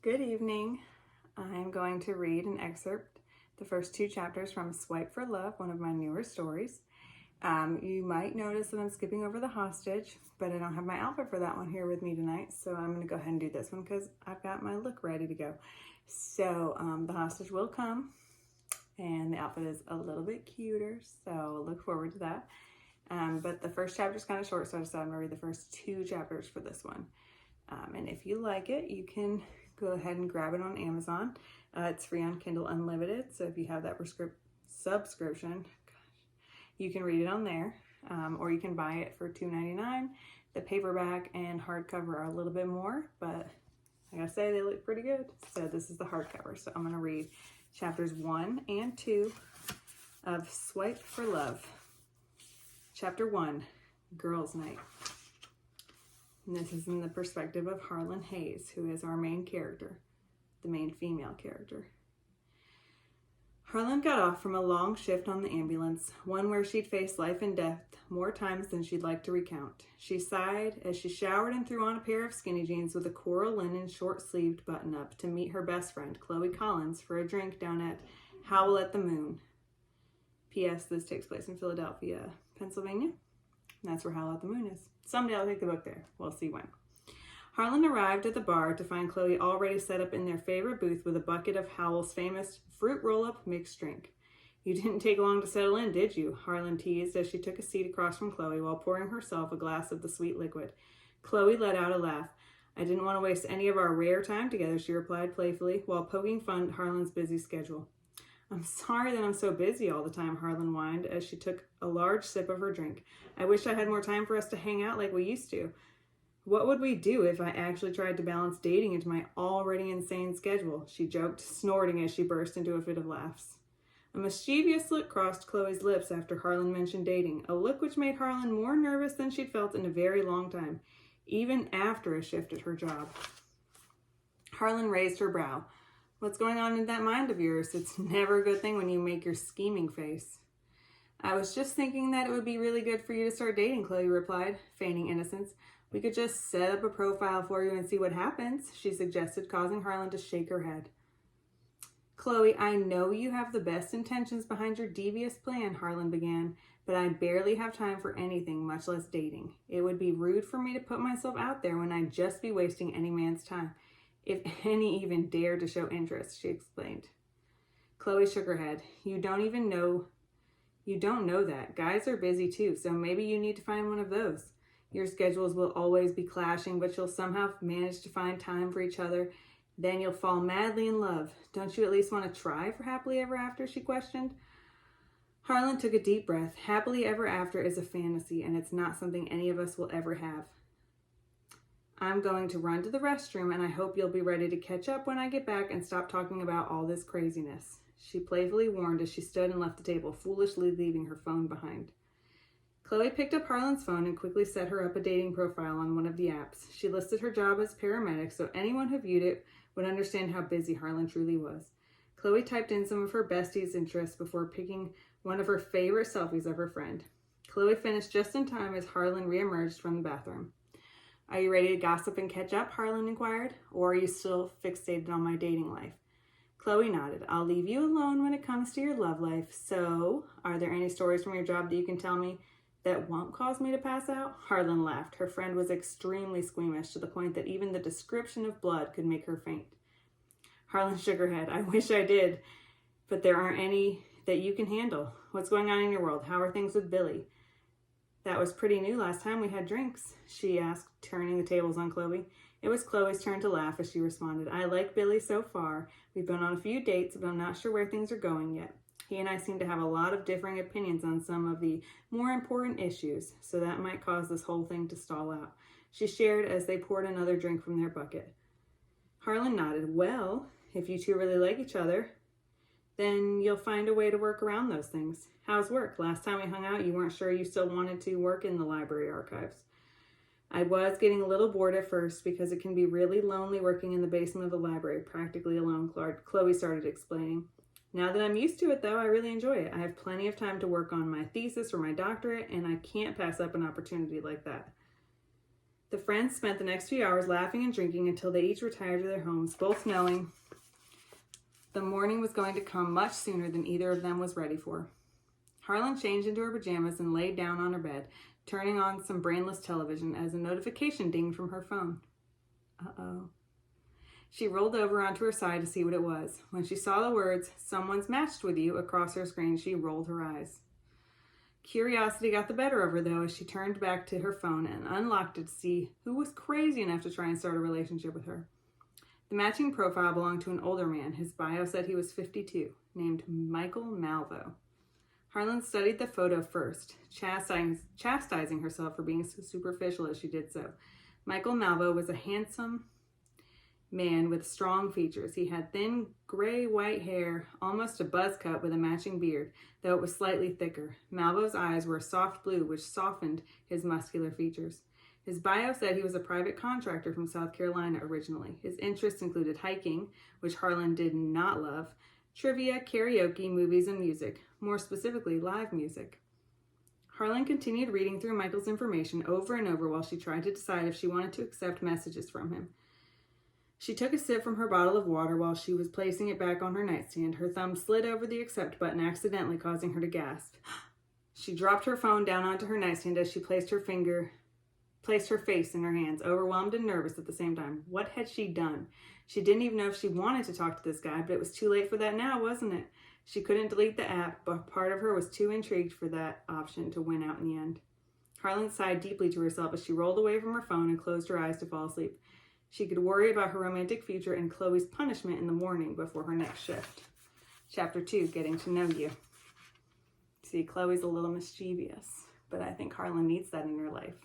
Good evening. I'm going to read an excerpt, the first two chapters from Swipe for Love, one of my newer stories. You might notice that I'm skipping over the hostage, but I don't have my outfit for that one here with me tonight, so I'm going to go ahead and do this one because I've got my look ready to go. So the hostage will come, and the outfit is a little bit cuter, so look forward to that. But the first chapter is kind of short, so I decided I'm going to read the first two chapters for this one. And if you like it, you can go ahead and grab it on Amazon. It's free on Kindle Unlimited, so if you have that subscription, you can read it on there, or you can buy it for $2.99. The paperback and hardcover are a little bit more, but I gotta say they look pretty good. So this is the hardcover. So I'm gonna read chapters 1 and 2 of Swipe for Love. Chapter 1, Girls' Night. And this is in the perspective of Harlyn Hayes, who is our main character, the main female character. Harlyn got off from a long shift on the ambulance, one where she'd faced life and death more times than she'd like to recount. She sighed as she showered and threw on a pair of skinny jeans with a coral linen short-sleeved button-up to meet her best friend, Chloe Collins, for a drink down at Howl at the Moon. P.S. This takes place in Philadelphia, Pennsylvania. And that's where Howl at the Moon is. Someday I'll take the book there. We'll see when. Harlyn arrived at the bar to find Chloe already set up in their favorite booth with a bucket of Howell's famous fruit roll-up mixed drink. You didn't take long to settle in, did you? Harlyn teased as she took a seat across from Chloe while pouring herself a glass of the sweet liquid. Chloe let out a laugh. I didn't want to waste any of our rare time together, she replied playfully, while poking fun at Harlyn's busy schedule. I'm sorry that I'm so busy all the time, Harlyn whined as she took a large sip of her drink. I wish I had more time for us to hang out like we used to. What would we do if I actually tried to balance dating into my already insane schedule? She joked, snorting as she burst into a fit of laughs. A mischievous look crossed Chloe's lips after Harlyn mentioned dating, a look which made Harlyn more nervous than she'd felt in a very long time, even after a shift at her job. Harlyn raised her brow. What's going on in that mind of yours? It's never a good thing when you make your scheming face. I was just thinking that it would be really good for you to start dating, Chloe replied, feigning innocence. We could just set up a profile for you and see what happens, she suggested, causing Harlyn to shake her head. Chloe, I know you have the best intentions behind your devious plan, Harlyn began, but I barely have time for anything, much less dating. It would be rude for me to put myself out there when I'd just be wasting any man's time. If any even dare to show interest, she explained. Chloe shook her head. You don't know that. Guys are busy too, so maybe you need to find one of those. Your schedules will always be clashing, but you'll somehow manage to find time for each other. Then you'll fall madly in love. Don't you at least want to try for happily ever after, she questioned. Harlyn took a deep breath. Happily ever after is a fantasy, and it's not something any of us will ever have. I'm going to run to the restroom, and I hope you'll be ready to catch up when I get back and stop talking about all this craziness, she playfully warned as she stood and left the table, foolishly leaving her phone behind. Chloe picked up Harlyn's phone and quickly set her up a dating profile on one of the apps. She listed her job as paramedic, so anyone who viewed it would understand how busy Harlyn truly was. Chloe typed in some of her bestie's interests before picking one of her favorite selfies of her friend. Chloe finished just in time as Harlyn reemerged from the bathroom. Are you ready to gossip and catch up? Harlyn inquired. Or are you still fixated on my dating life? Chloe nodded. I'll leave you alone when it comes to your love life. So, are there any stories from your job that you can tell me that won't cause me to pass out? Harlyn laughed. Her friend was extremely squeamish to the point that even the description of blood could make her faint. Harlyn shook her head. I wish I did, but there aren't any that you can handle. What's going on in your world? How are things with Billy? That was pretty new last time we had drinks, she asked, turning the tables on Chloe. It was Chloe's turn to laugh as she responded. I like Billy so far. We've been on a few dates, but I'm not sure where things are going yet. He and I seem to have a lot of differing opinions on some of the more important issues, so that might cause this whole thing to stall out, she shared as they poured another drink from their bucket. Harlyn nodded. Well, if you two really like each other, then you'll find a way to work around those things. How's work? Last time we hung out, you weren't sure you still wanted to work in the library archives. I was getting a little bored at first because it can be really lonely working in the basement of the library, practically alone, Chloe started explaining. Now that I'm used to it, though, I really enjoy it. I have plenty of time to work on my thesis or my doctorate, and I can't pass up an opportunity like that. The friends spent the next few hours laughing and drinking until they each retired to their homes, both knowing the morning was going to come much sooner than either of them was ready for. Harlyn changed into her pajamas and laid down on her bed, turning on some brainless television as a notification dinged from her phone. Uh-oh. She rolled over onto her side to see what it was. When she saw the words, "Someone's matched with you," across her screen, she rolled her eyes. Curiosity got the better of her, though, as she turned back to her phone and unlocked it to see who was crazy enough to try and start a relationship with her. The matching profile belonged to an older man. His bio said he was 52, named Michael Malvo. Harlyn studied the photo first, chastising herself for being so superficial as she did so. Michael Malvo was a handsome man with strong features. He had thin, gray-white hair, almost a buzz cut with a matching beard, though it was slightly thicker. Malvo's eyes were a soft blue, which softened his muscular features. His bio said he was a private contractor from South Carolina originally. His interests included hiking, which Harlyn did not love, trivia, karaoke, movies, and music, more specifically live music. Harlyn continued reading through Michael's information over and over while she tried to decide if she wanted to accept messages from him. She took a sip from her bottle of water while she was placing it back on her nightstand. Her thumb slid over the accept button, accidentally causing her to gasp. She dropped her phone down onto her nightstand as she placed her face in her hands, overwhelmed and nervous at the same time. What had she done? She didn't even know if she wanted to talk to this guy, but it was too late for that now, wasn't it? She couldn't delete the app, but part of her was too intrigued for that option to win out in the end. Harlyn sighed deeply to herself as she rolled away from her phone and closed her eyes to fall asleep. She could worry about her romantic future and Chloe's punishment in the morning before her next shift. Chapter 2, Getting to Know You. See, Chloe's a little mischievous, but I think Harlyn needs that in her life.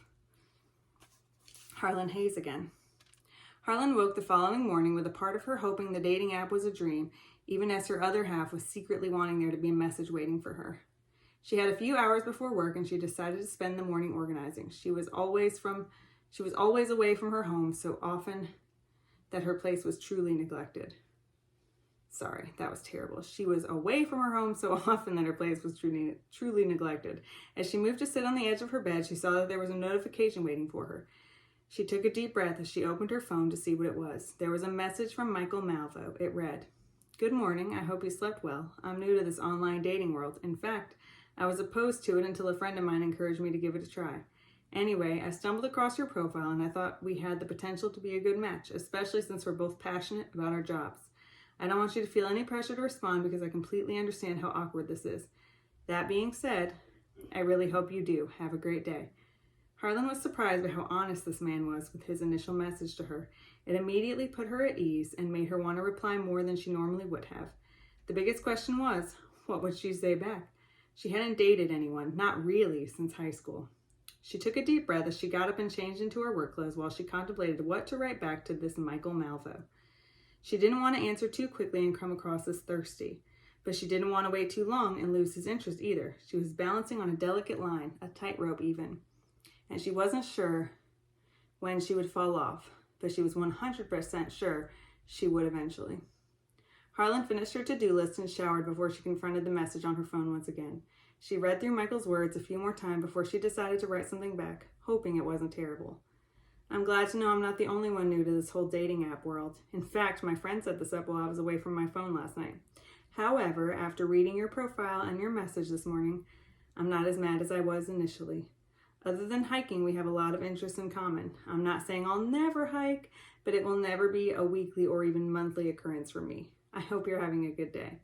Harlyn Hayes again. Harlyn woke the following morning with a part of her hoping the dating app was a dream, even as her other half was secretly wanting there to be a message waiting for her. She had a few hours before work and she decided to spend the morning organizing. She was always away from her home so often that her place was truly neglected. Sorry, that was terrible. She was away from her home so often that her place was truly neglected. As she moved to sit on the edge of her bed, she saw that there was a notification waiting for her. She took a deep breath as she opened her phone to see what it was. There was a message from Michael Malvo. It read, "Good morning. I hope you slept well. I'm new to this online dating world. In fact, I was opposed to it until a friend of mine encouraged me to give it a try. Anyway, I stumbled across your profile and I thought we had the potential to be a good match, especially since we're both passionate about our jobs. I don't want you to feel any pressure to respond because I completely understand how awkward this is. That being said, I really hope you do. Have a great day." Harlyn was surprised by how honest this man was with his initial message to her. It immediately put her at ease and made her want to reply more than she normally would have. The biggest question was, what would she say back? She hadn't dated anyone, not really, since high school. She took a deep breath as she got up and changed into her work clothes while she contemplated what to write back to this Michael Malvo. She didn't want to answer too quickly and come across as thirsty, but she didn't want to wait too long and lose his interest either. She was balancing on a delicate line, a tightrope even, and she wasn't sure when she would fall off, but she was 100% sure she would eventually. Harlyn finished her to-do list and showered before she confronted the message on her phone once again. She read through Michael's words a few more times before she decided to write something back, hoping it wasn't terrible. "I'm glad to know I'm not the only one new to this whole dating app world. In fact, my friend set this up while I was away from my phone last night. However, after reading your profile and your message this morning, I'm not as mad as I was initially. Other than hiking, we have a lot of interests in common. I'm not saying I'll never hike, but it will never be a weekly or even monthly occurrence for me. I hope you're having a good day."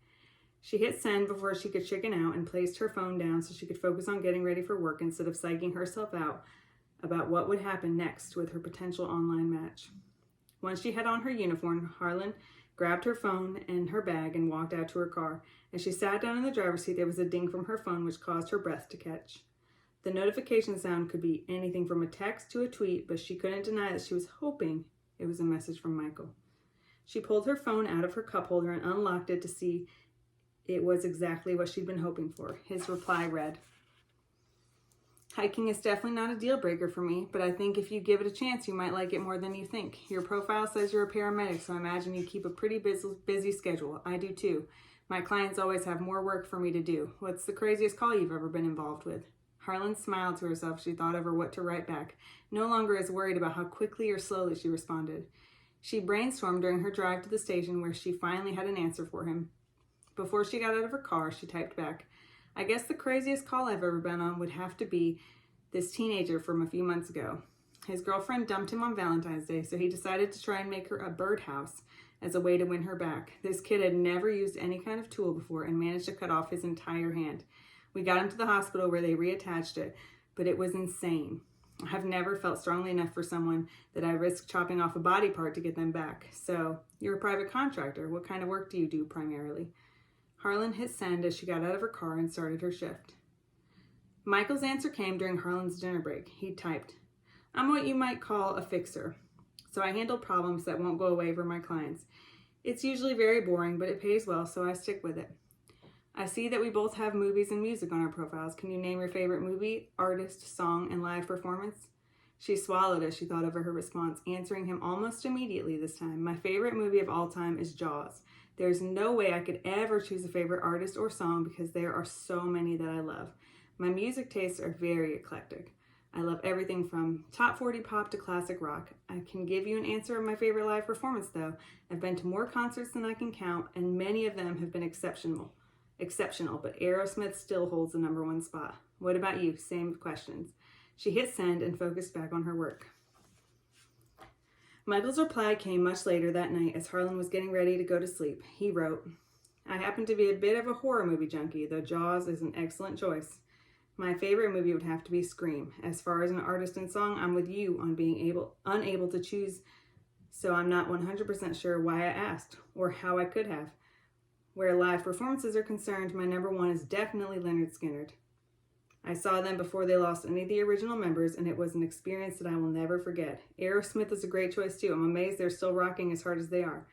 She hit send before she could chicken out and placed her phone down so she could focus on getting ready for work instead of psyching herself out about what would happen next with her potential online match. Once she had on her uniform, Harlyn grabbed her phone and her bag and walked out to her car. As she sat down in the driver's seat, there was a ding from her phone which caused her breath to catch. The notification sound could be anything from a text to a tweet, but she couldn't deny that she was hoping it was a message from Michael. She pulled her phone out of her cup holder and unlocked it to see it was exactly what she'd been hoping for. His reply read, "Hiking is definitely not a deal breaker for me, but I think if you give it a chance, you might like it more than you think. Your profile says you're a paramedic, so I imagine you keep a pretty busy schedule. I do too. My clients always have more work for me to do. What's the craziest call you've ever been involved with?" Harlyn smiled to herself as she thought over what to write back, no longer as worried about how quickly or slowly she responded. She brainstormed during her drive to the station where she finally had an answer for him. Before she got out of her car, she typed back, "I guess the craziest call I've ever been on would have to be this teenager from a few months ago. His girlfriend dumped him on Valentine's Day, so he decided to try and make her a birdhouse as a way to win her back. This kid had never used any kind of tool before and managed to cut off his entire hand. We got him to the hospital where they reattached it, but it was insane. I've never felt strongly enough for someone that I risked chopping off a body part to get them back. So, you're a private contractor. What kind of work do you do primarily?" Harlyn hit send as she got out of her car and started her shift. Michael's answer came during Harlyn's dinner break. He typed, "I'm what you might call a fixer, so I handle problems that won't go away for my clients. It's usually very boring, but it pays well, so I stick with it. I see that we both have movies and music on our profiles. Can you name your favorite movie, artist, song, and live performance?" She swallowed as she thought over her response, answering him almost immediately this time. "My favorite movie of all time is Jaws. There's no way I could ever choose a favorite artist or song because there are so many that I love. My music tastes are very eclectic. I love everything from top 40 pop to classic rock. I can give you an answer of my favorite live performance though. I've been to more concerts than I can count, and many of them have been exceptional, but Aerosmith still holds the number one spot. What about you? Same questions." She hit send and focused back on her work. Michael's reply came much later that night as Harlyn was getting ready to go to sleep. He wrote, "I happen to be a bit of a horror movie junkie, though Jaws is an excellent choice. My favorite movie would have to be Scream. As far as an artist and song, I'm with you on being unable to choose, so I'm not 100% sure why I asked, or how I could have. Where live performances are concerned, my number one is definitely Lynyrd Skynyrd. I saw them before they lost any of the original members, and it was an experience that I will never forget. Aerosmith is a great choice too. I'm amazed they're still rocking as hard as they are."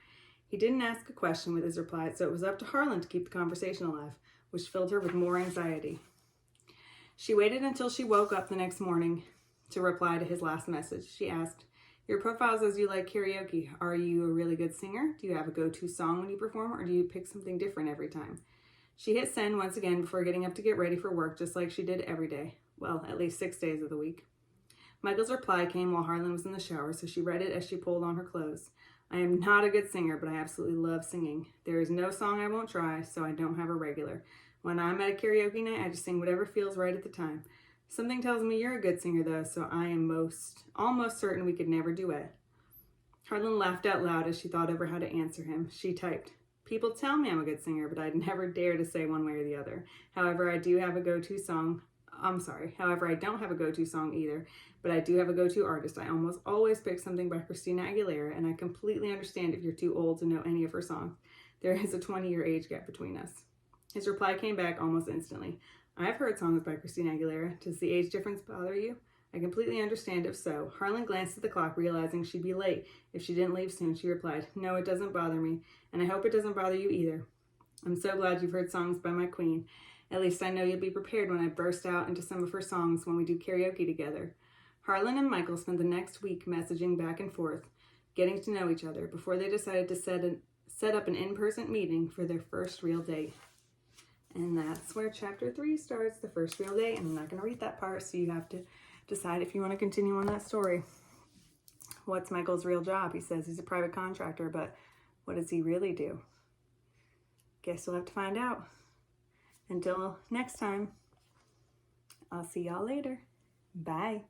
He didn't ask a question with his reply, so it was up to Harlyn to keep the conversation alive, which filled her with more anxiety. She waited until she woke up the next morning to reply to his last message. She asked, "Your profile says you like karaoke. Are you a really good singer? Do you have a go-to song when you perform, or do you pick something different every time?" She hit send once again before getting up to get ready for work, just like she did every day. Well, at least 6 days of the week. Michael's reply came while Harlyn was in the shower, so she read it as she pulled on her clothes. "I am not a good singer, but I absolutely love singing. There is no song I won't try, so I don't have a regular. When I'm at a karaoke night, I just sing whatever feels right at the time. Something tells me you're a good singer, though, so I am almost certain we could never duet." Harlyn laughed out loud as she thought over how to answer him. She typed, "People tell me I'm a good singer, but I'd never dare to say one way or the other. However, I don't have a go-to song either, but I do have a go-to artist. I almost always pick something by Christina Aguilera, and I completely understand if you're too old to know any of her songs. There is a 20-year age gap between us." His reply came back almost instantly. "I've heard songs by Christina Aguilera. Does the age difference bother you? I completely understand if so." Harlyn glanced at the clock, realizing she'd be late if she didn't leave soon. She replied, "No, it doesn't bother me, and I hope it doesn't bother you either. I'm so glad you've heard songs by my queen. At least I know you'll be prepared when I burst out into some of her songs when we do karaoke together." Harlyn and Michael spent the next week messaging back and forth, getting to know each other, before they decided to set up an in-person meeting for their first real date. And that's where chapter 3 starts, the first real date. And I'm not going to read that part, so you have to decide if you want to continue on that story. What's Michael's real job? He says he's a private contractor, but what does he really do? Guess we'll have to find out. Until next time, I'll see y'all later. Bye.